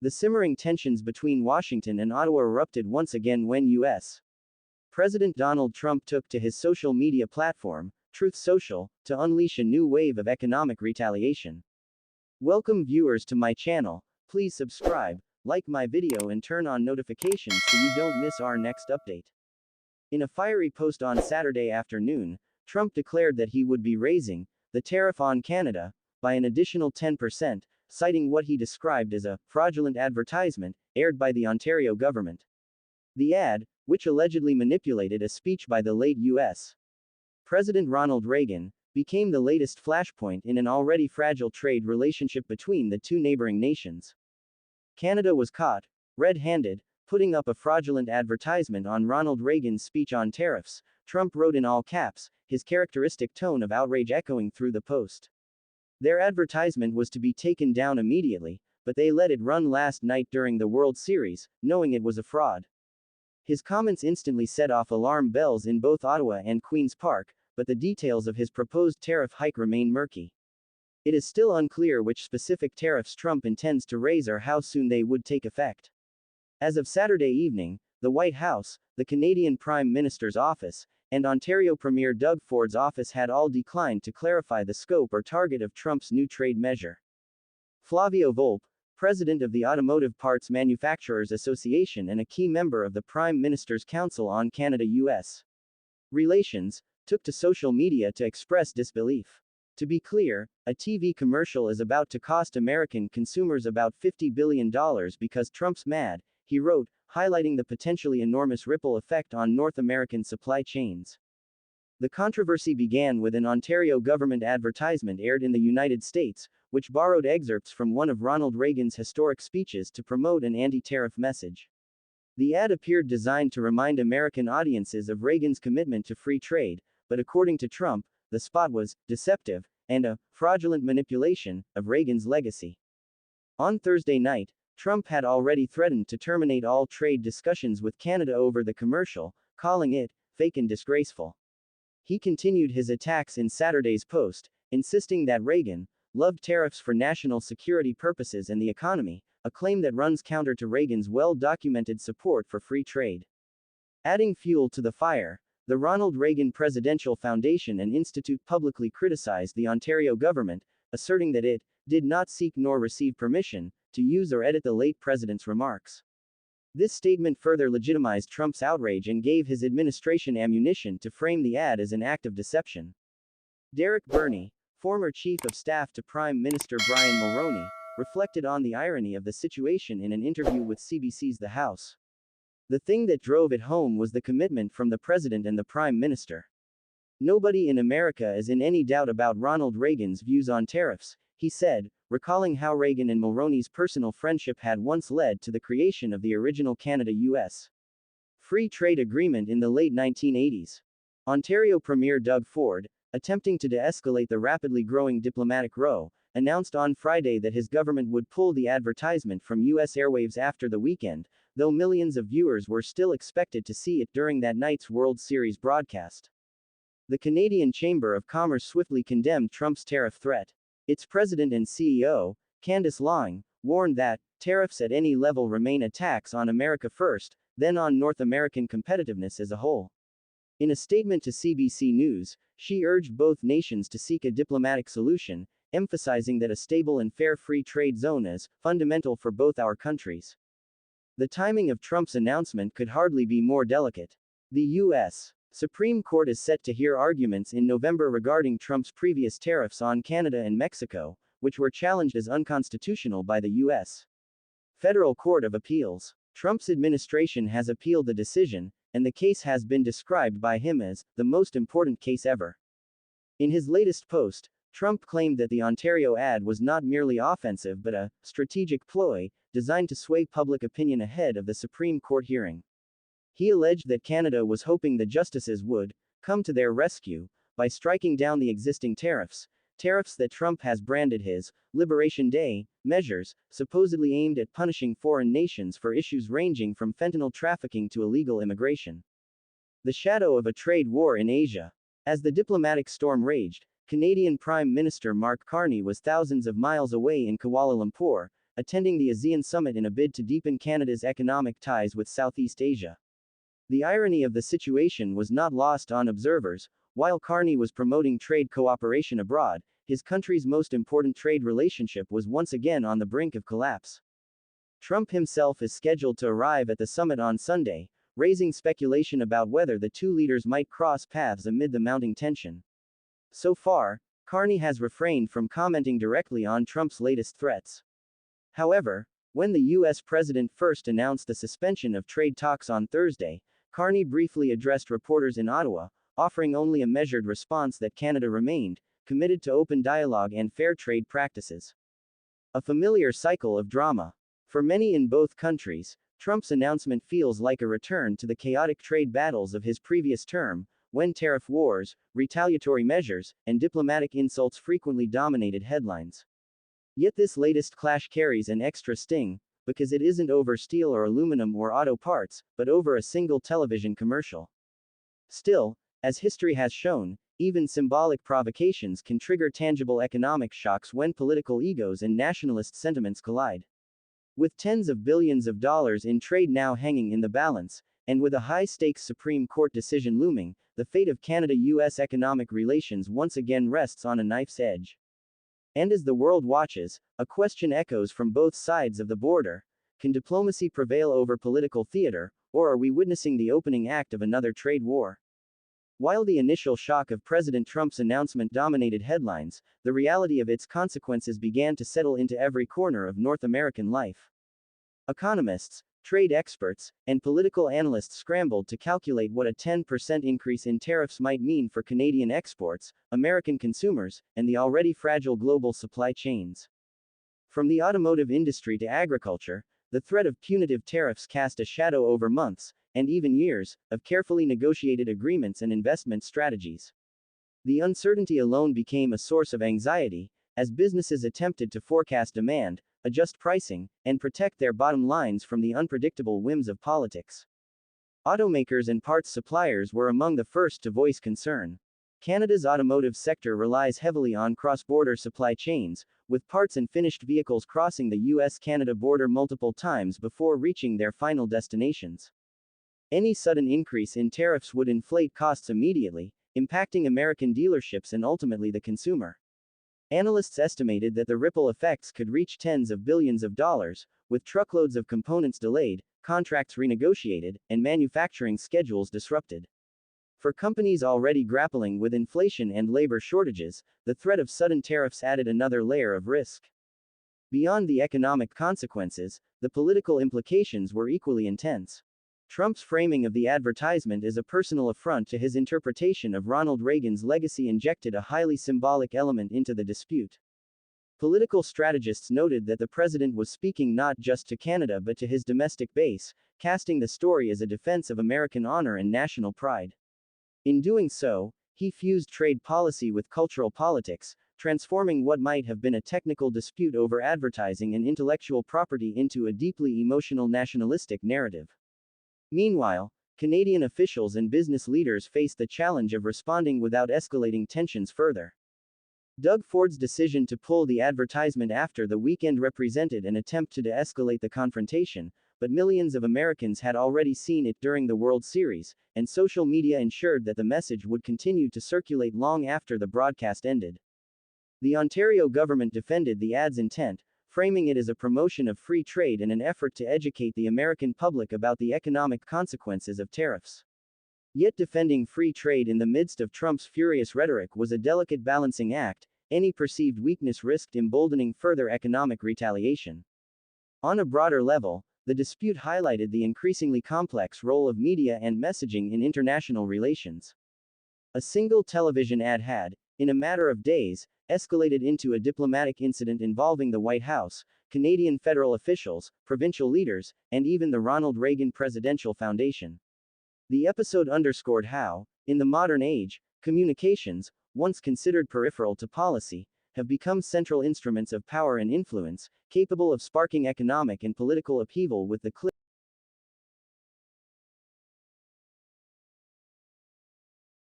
The simmering tensions between Washington and Ottawa erupted once again when U.S. President Donald Trump took to his social media platform, Truth Social, to unleash a new wave of economic retaliation. Welcome viewers to my channel. Please subscribe, like my video and turn on notifications so you don't miss our next update. In a fiery post on Saturday afternoon, Trump declared that he would be raising the tariff on Canada by an additional 10%, citing what he described as a fraudulent advertisement aired by the Ontario government. The ad, which allegedly manipulated a speech by the late U.S. President Ronald Reagan, became the latest flashpoint in an already fragile trade relationship between the two neighboring nations. Canada was caught, red-handed, putting up a fraudulent advertisement on Ronald Reagan's speech on tariffs, Trump wrote in all caps, his characteristic tone of outrage echoing through the post. Their advertisement was to be taken down immediately, but they let it run last night during the World Series, knowing it was a fraud. His comments instantly set off alarm bells in both Ottawa and Queen's Park, but the details of his proposed tariff hike remain murky. It is still unclear which specific tariffs Trump intends to raise or how soon they would take effect. As of Saturday evening, the White House, the Canadian Prime Minister's office, and Ontario Premier Doug Ford's office had all declined to clarify the scope or target of Trump's new trade measure. Flavio Volpe, president of the Automotive Parts Manufacturers Association and a key member of the Prime Minister's Council on Canada-US Relations, took to social media to express disbelief. To be clear, a TV commercial is about to cost American consumers about $50 billion because Trump's mad, he wrote, highlighting the potentially enormous ripple effect on North American supply chains. The controversy began with an Ontario government advertisement aired in the United States, which borrowed excerpts from one of Ronald Reagan's historic speeches to promote an anti-tariff message. The ad appeared designed to remind American audiences of Reagan's commitment to free trade, but according to Trump, the spot was deceptive and a fraudulent manipulation of Reagan's legacy. On Thursday night, Trump had already threatened to terminate all trade discussions with Canada over the commercial, calling it fake and disgraceful. He continued his attacks in Saturday's post, insisting that Reagan loved tariffs for national security purposes and the economy, a claim that runs counter to Reagan's well-documented support for free trade. Adding fuel to the fire, the Ronald Reagan Presidential Foundation and Institute publicly criticized the Ontario government, asserting that it did not seek nor receive permission to use or edit the late president's remarks. This statement further legitimized Trump's outrage and gave his administration ammunition to frame the ad as an act of deception. Derek Burney, former chief of staff to Prime Minister Brian Mulroney, reflected on the irony of the situation in an interview with CBC's The House. The thing that drove it home was the commitment from the president and the prime minister. Nobody in America is in any doubt about Ronald Reagan's views on tariffs, he said, recalling how Reagan and Mulroney's personal friendship had once led to the creation of the original Canada-US Free Trade Agreement in the late 1980s. Ontario Premier Doug Ford, attempting to de-escalate the rapidly growing diplomatic row, announced on Friday that his government would pull the advertisement from U.S. airwaves after the weekend, though millions of viewers were still expected to see it during that night's World Series broadcast. The Canadian Chamber of Commerce swiftly condemned Trump's tariff threat. Its president and CEO, Candice Long, warned that tariffs at any level remain a tax on America first, then on North American competitiveness as a whole. In a statement to CBC News, she urged both nations to seek a diplomatic solution, emphasizing that a stable and fair free trade zone is fundamental for both our countries. The timing of Trump's announcement could hardly be more delicate. The U.S. Supreme Court is set to hear arguments in November regarding Trump's previous tariffs on Canada and Mexico, which were challenged as unconstitutional by the U.S. Federal Court of Appeals. Trump's administration has appealed the decision, and the case has been described by him as the most important case ever. In his latest post, Trump claimed that the Ontario ad was not merely offensive but a strategic ploy designed to sway public opinion ahead of the Supreme Court hearing. He alleged that Canada was hoping the justices would come to their rescue by striking down the existing tariffs that Trump has branded his Liberation Day measures, supposedly aimed at punishing foreign nations for issues ranging from fentanyl trafficking to illegal immigration. The shadow of a trade war in Asia. As the diplomatic storm raged, Canadian Prime Minister Mark Carney was thousands of miles away in Kuala Lumpur, attending the ASEAN summit in a bid to deepen Canada's economic ties with Southeast Asia. The irony of the situation was not lost on observers. While Carney was promoting trade cooperation abroad, his country's most important trade relationship was once again on the brink of collapse. Trump himself is scheduled to arrive at the summit on Sunday, raising speculation about whether the two leaders might cross paths amid the mounting tension. So far, Carney has refrained from commenting directly on Trump's latest threats. However, when the U.S. president first announced the suspension of trade talks on Thursday, Carney briefly addressed reporters in Ottawa, offering only a measured response that Canada remained committed to open dialogue and fair trade practices. A familiar cycle of drama. For many in both countries, Trump's announcement feels like a return to the chaotic trade battles of his previous term, when tariff wars, retaliatory measures, and diplomatic insults frequently dominated headlines. Yet this latest clash carries an extra sting, because it isn't over steel or aluminum or auto parts, but over a single television commercial. Still, as history has shown, even symbolic provocations can trigger tangible economic shocks when political egos and nationalist sentiments collide. With tens of billions of dollars in trade now hanging in the balance, and with a high-stakes Supreme Court decision looming, the fate of Canada-US economic relations once again rests on a knife's edge. And as the world watches, a question echoes from both sides of the border: can diplomacy prevail over political theater, or are we witnessing the opening act of another trade war? While the initial shock of President Trump's announcement dominated headlines, the reality of its consequences began to settle into every corner of North American life. Economists, trade experts, and political analysts scrambled to calculate what a 10% increase in tariffs might mean for Canadian exports, American consumers, and the already fragile global supply chains. From the automotive industry to agriculture, the threat of punitive tariffs cast a shadow over months, and even years, of carefully negotiated agreements and investment strategies. The uncertainty alone became a source of anxiety, as businesses attempted to forecast demand, adjust pricing, and protect their bottom lines from the unpredictable whims of politics. Automakers and parts suppliers were among the first to voice concern. Canada's automotive sector relies heavily on cross-border supply chains, with parts and finished vehicles crossing the US-Canada border multiple times before reaching their final destinations. Any sudden increase in tariffs would inflate costs immediately, impacting American dealerships and ultimately the consumer. Analysts estimated that the ripple effects could reach tens of billions of dollars, with truckloads of components delayed, contracts renegotiated, and manufacturing schedules disrupted. For companies already grappling with inflation and labor shortages, the threat of sudden tariffs added another layer of risk. Beyond the economic consequences, the political implications were equally intense. Trump's framing of the advertisement as a personal affront to his interpretation of Ronald Reagan's legacy injected a highly symbolic element into the dispute. Political strategists noted that the president was speaking not just to Canada but to his domestic base, casting the story as a defense of American honor and national pride. In doing so, he fused trade policy with cultural politics, transforming what might have been a technical dispute over advertising and intellectual property into a deeply emotional nationalistic narrative. Meanwhile, Canadian officials and business leaders faced the challenge of responding without escalating tensions further. Doug Ford's decision to pull the advertisement after the weekend represented an attempt to de-escalate the confrontation, but millions of Americans had already seen it during the World Series, and social media ensured that the message would continue to circulate long after the broadcast ended. The Ontario government defended the ad's intent, framing it as a promotion of free trade and an effort to educate the American public about the economic consequences of tariffs. Yet defending free trade in the midst of Trump's furious rhetoric was a delicate balancing act. Any perceived weakness risked emboldening further economic retaliation. On a broader level, the dispute highlighted the increasingly complex role of media and messaging in international relations. A single television ad had, in a matter of days, escalated into a diplomatic incident involving the White House, Canadian federal officials, provincial leaders, and even the Ronald Reagan Presidential Foundation. The episode underscored how, in the modern age, communications, once considered peripheral to policy, have become central instruments of power and influence, capable of sparking economic and political upheaval with the click